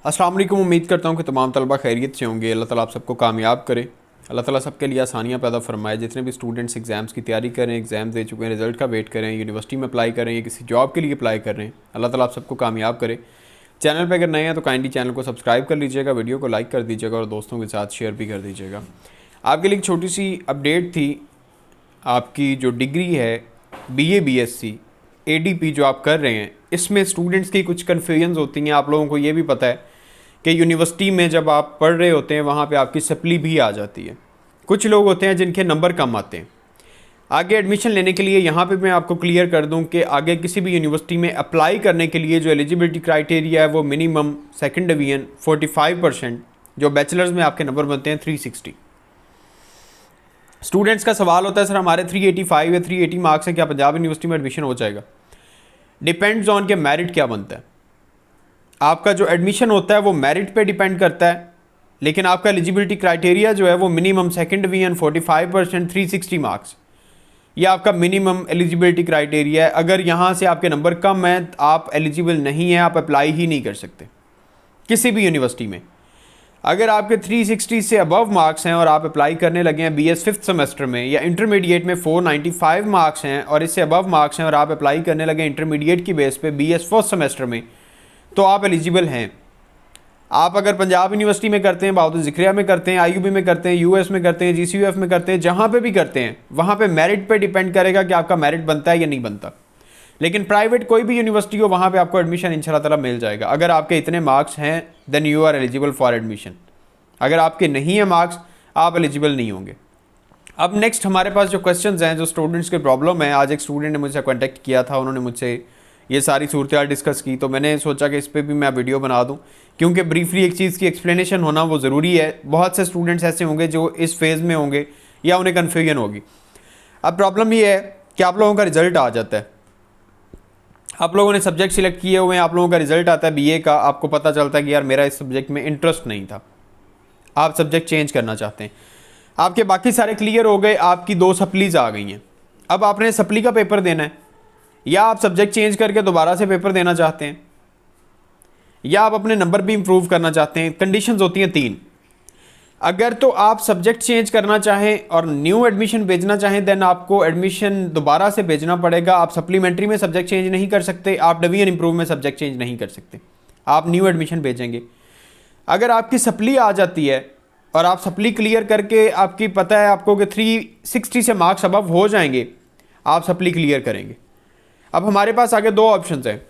अस्सलाम वालेकुम। उम्मीद करता हूँ कि तमाम तलबा खैरियत से होंगे। अल्लाह ताला आप सबको कामयाब करे। अल्लाह ताला सबके लिए आसानियाँ पैदा फरमाए। जितने भी स्टूडेंट्स एग्ज़ाम्स की तैयारी करें, एग्ज़ाम दे चुके हैं, रिज़ल्ट का वेट करें, यूनिवर्सिटी में अप्लाई करें या किसी जॉब के लिए अप्लाई कर रहे हैं, अल्लाह ताला आप सबको कामयाब करे। चैनल पर अगर नए हैं तो काइंडली चैनल को सब्सक्राइब कर लीजिएगा, वीडियो को लाइक कर दीजिएगा और दोस्तों के साथ शेयर भी कर दीजिएगा। आपके लिए एक छोटी सी अपडेट थी। आपकी जो डिग्री है BA BSc ADP जो आप कर रहे हैं, इसमें स्टूडेंट्स की कुछ कन्फ्यूजन्स होती हैं। आप लोगों को ये भी पता है कि यूनिवर्सिटी में जब आप पढ़ रहे होते हैं वहाँ पे आपकी सप्ली भी आ जाती है। कुछ लोग होते हैं जिनके नंबर कम आते हैं। आगे एडमिशन लेने के लिए यहाँ पे मैं आपको क्लियर कर दूँ कि आगे किसी भी यूनिवर्सिटी में अप्लाई करने के लिए जो एलिजिबिलिटी क्राइटेरिया है वो मिनिमम सेकंड डिवीजन 45%, जो बैचलर्स में आपके नंबर बनते हैं 360। स्टूडेंट्स का सवाल होता है सर हमारे 385 या 380 मार्क्स है, क्या पंजाब यूनिवर्सिटी में एडमिशन हो जाएगा? डिपेंड्स ऑन के मेरिट क्या बनता है। आपका जो एडमिशन होता है वो मेरिट पे डिपेंड करता है, लेकिन आपका एलिजिबिलिटी क्राइटेरिया जो है वो मिनिमम सेकंड डिवीजन 45%, 360 मार्क्स, ये आपका मिनिमम एलिजिबिलिटी क्राइटेरिया है। अगर यहाँ से आपके नंबर कम हैं आप एलिजिबल नहीं हैं, आप अप्लाई ही नहीं कर सकते किसी भी यूनिवर्सिटी में। अगर आपके 360 से अबव मार्क्स हैं और आप अप्लाई करने लगे हैं BS 5th सेमेस्टर में, या इंटरमीडिएट में 495 मार्क्स हैं और इससे अबव मार्क्स हैं और आप अप्लाई करने लगे इंटरमीडिएट की बेस पे BS 4th सेमेस्टर में, तो आप एलिजिबल हैं। आप अगर पंजाब यूनिवर्सिटी में करते हैं, बहादुर ज़िक्रिया में करते हैं, IUB में करते हैं, US में करते हैं, GCUF में करते हैं, जहाँ पे भी करते हैं वहाँ पे मेरिट पे डिपेंड करेगा कि आपका मेरिट बनता है या नहीं बनता। लेकिन प्राइवेट कोई भी यूनिवर्सिटी हो वहाँ पे आपको एडमिशन इंशाल्लाह ताला मिल जाएगा। अगर आपके इतने मार्क्स हैं then you are eligible for admission. अगर आपके नहीं है मार्क्स, आप एलिजिबल नहीं होंगे। अब नेक्स्ट हमारे पास जो क्वेश्चंस हैं, जो स्टूडेंट्स के प्रॉब्लम है, आज एक स्टूडेंट ने मुझसे कॉन्टैक्ट किया था, उन्होंने मुझसे ये सारी सूरत डिस्कस की, तो मैंने सोचा कि इस पर भी मैं वीडियो बना दूं, क्योंकि ब्रीफली एक चीज़ की एक्सप्लेनेशन होना वो ज़रूरी है। बहुत से स्टूडेंट्स ऐसे होंगे जो इस फेज़ में होंगे या उन्हें कन्फ्यूजन होगी। अब प्रॉब्लम ये है कि आप लोगों का रिज़ल्ट आ जाता है, आप लोगों ने सब्जेक्ट सिलेक्ट किए हुए हैं, आप लोगों का रिज़ल्ट आता है BA का, आपको पता चलता है कि यार मेरा इस सब्जेक्ट में इंटरेस्ट नहीं था, आप सब्जेक्ट चेंज करना चाहते हैं। आपके बाकी सारे क्लियर हो गए, आपकी 2 सप्लीज़ आ गई हैं। अब आपने सप्ली का पेपर देना है, या आप सब्जेक्ट चेंज करके दोबारा से पेपर देना चाहते हैं, या आप अपने नंबर भी इंप्रूव करना चाहते हैं। कंडीशंस होती हैं 3। अगर तो आप सब्जेक्ट चेंज करना चाहें और न्यू एडमिशन भेजना चाहें, देन आपको एडमिशन दोबारा से भेजना पड़ेगा। आप सप्लीमेंट्री में सब्जेक्ट चेंज नहीं कर सकते, आप डिवीजन इंप्रूव में सब्जेक्ट चेंज नहीं कर सकते, आप न्यू एडमिशन भेजेंगे। अगर आपकी सप्ली आ जाती है और आप सप्ली क्लियर करके, आपकी पता है आपको कि 360 से मार्क्स अबव हो जाएंगे, आप सप्ली क्लियर करेंगे। अब हमारे पास आगे 2 ऑप्शंस हैं।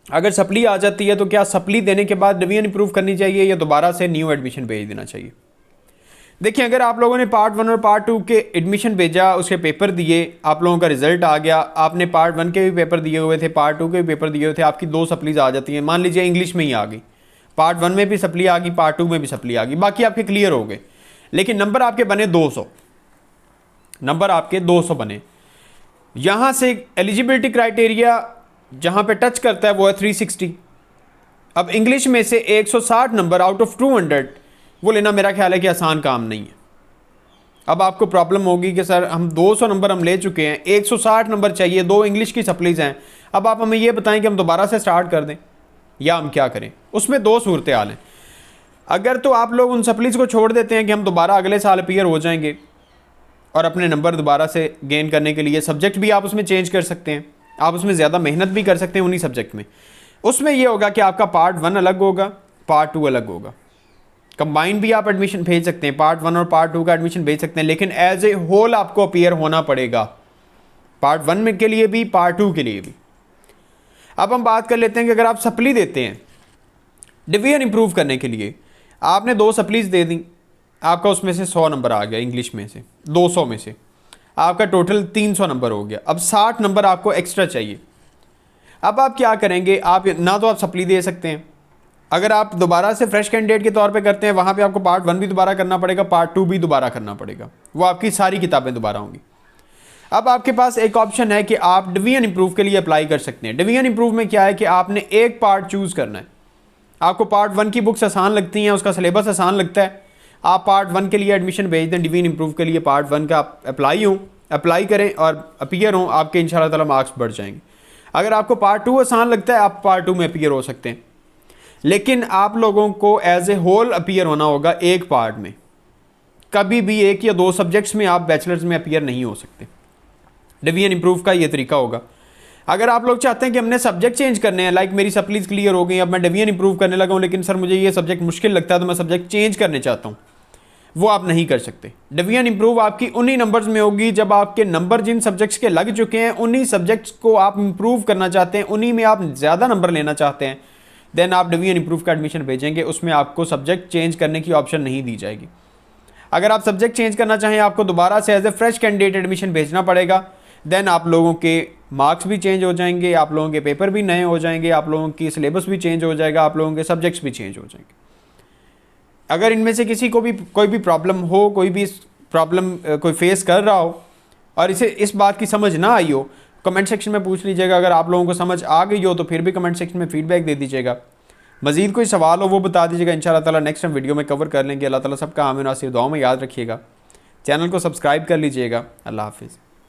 अगर सप्ली आ जाती है तो क्या सप्ली देने के बाद डिवीजन इंप्रूव करनी चाहिए या दोबारा से न्यू एडमिशन भेज देना चाहिए? देखिए, अगर आप लोगों ने पार्ट 1 और पार्ट 2 के एडमिशन भेजा, उसके पेपर दिए, आप लोगों का रिजल्ट आ गया, आपने पार्ट 1 के भी पेपर दिए हुए थे, पार्ट 2 के भी पेपर दिए हुए थे, आपकी 2 सप्लीज आ जाती हैं। मान लीजिए इंग्लिश में ही आ गई, पार्ट 1 में भी सप्ली आ गई, पार्ट 2 में भी सप्ली आ गई, बाकी आपके क्लियर हो गए, लेकिन नंबर आपके बने 200, नंबर आपके 200 बने। यहाँ से एलिजिबिलिटी क्राइटेरिया जहाँ पे टच करता है वो है 360। अब इंग्लिश में से 160 नंबर आउट ऑफ 200 वो लेना मेरा ख्याल है कि आसान काम नहीं है। अब आपको प्रॉब्लम होगी कि सर हम 200 नंबर हम ले चुके हैं, 160 नंबर चाहिए, 2 इंग्लिश की सप्लीज हैं, अब आप हमें ये बताएं कि हम दोबारा से स्टार्ट कर दें या हम क्या करें। उसमें 2 सूरत हाल हैं। अगर तो आप लोग उन सप्लीज को छोड़ देते हैं कि हम दोबारा अगले साल अपीयर हो जाएंगे और अपने नंबर दोबारा से गेन करने के लिए सब्जेक्ट भी आप उसमें चेंज कर सकते हैं, आप उसमें ज़्यादा मेहनत भी कर सकते हैं उन्हीं सब्जेक्ट में। उसमें यह होगा कि आपका पार्ट 1 अलग होगा, पार्ट 2 अलग होगा, कंबाइन भी आप एडमिशन भेज सकते हैं, पार्ट 1 और पार्ट 2 का एडमिशन भेज सकते हैं, लेकिन एज ए होल आपको अपीयर होना पड़ेगा, पार्ट 1 में के लिए भी, पार्ट 2 के लिए भी। अब हम बात कर लेते हैं कि अगर आप सप्ली देते हैं डिवीजन इंप्रूव करने के लिए, आपने 2 सप्लीज दे दी, आपका उसमें से 100 नंबर आ गया, इंग्लिश में से 200 में से आपका टोटल 300 नंबर हो गया। अब 60 नंबर आपको एक्स्ट्रा चाहिए। अब आप क्या करेंगे? आप ना तो आप सप्ली दे सकते हैं, अगर आप दोबारा से फ्रेश कैंडिडेट के तौर पे करते हैं, वहाँ पे आपको पार्ट 1 भी दोबारा करना पड़ेगा, पार्ट 2 भी दोबारा करना पड़ेगा, वो आपकी सारी किताबें दोबारा होंगी। अब आपके पास एक ऑप्शन है कि आप डिवीजन इंप्रूव के लिए अप्लाई कर सकते हैं। डिवीजन इंप्रूव में क्या है कि आपने एक पार्ट चूज़ करना है। आपको पार्ट 1 की बुक्स आसान लगती हैं, उसका सिलेबस आसान लगता है, आप पार्ट 1 के लिए एडमिशन भेज दें, डिवीजन इंप्रूव के लिए पार्ट 1 का अप्लाई करें और अपीयर हों, आपके इंशाल्लाह ताला मार्क्स बढ़ जाएंगे। अगर आपको पार्ट 2 आसान लगता है, आप पार्ट 2 में अपीयर हो सकते हैं। लेकिन आप लोगों को एज ए होल अपीयर होना होगा एक पार्ट में। कभी भी 1 या 2 सब्जेक्ट्स में आप बैचलर्स में अपीयर नहीं हो सकते। डिवीजन इंप्रूव का ये तरीका होगा। अगर आप लोग चाहते हैं कि हमने सब्जेक्ट चेंज करने हैं, लाइक मेरी सप्लीज क्लियर हो गई, अब मैं डिवीजन इंप्रूव करने लगा हूँ, लेकिन सर मुझे ये सब्जेक्ट मुश्किल लगता है तो मैं सब्जेक्ट चेंज करने चाहता हूँ, वो आप नहीं कर सकते। डिवीजन इंप्रूव आपकी उन्हीं नंबर्स में होगी जब आपके नंबर जिन सब्जेक्ट्स के लग चुके हैं, उन्हीं सब्जेक्ट्स को आप इंप्रूव करना चाहते हैं, उन्हीं में आप ज़्यादा नंबर लेना चाहते हैं, देन आप डिवीजन इंप्रूव का एडमिशन भेजेंगे। उसमें आपको सब्जेक्ट चेंज करने की ऑप्शन नहीं दी जाएगी। अगर आप सब्जेक्ट चेंज करना चाहें, आपको दोबारा से as a fresh candidate admission भेजना पड़ेगा। देन आप लोगों के मार्क्स भी चेंज हो जाएंगे, आप लोगों के पेपर भी नए हो जाएंगे, आप लोगों की सिलेबस भी चेंज हो जाएगा, आप लोगों के सब्जेक्ट्स भी चेंज हो जाएंगे। अगर इनमें से किसी को भी कोई भी प्रॉब्लम हो, कोई भी प्रॉब्लम कोई फेस कर रहा हो और इसे इस बात की समझ ना आई हो, कमेंट सेक्शन में पूछ लीजिएगा। अगर आप लोगों को समझ आ गई हो तो फिर भी कमेंट सेक्शन में फीडबैक दे दीजिएगा। मज़ीद कोई सवाल हो वो बता दीजिएगा, इंशाअल्लाह ताला नेक्स्ट टाइम वीडियो में कवर कर लेंगे। अल्लाह ताला सबका आमीन नासिर, दुआ में याद रखिएगा। चैनल को सब्सक्राइब कर लीजिएगा। अल्लाह हाफिज़।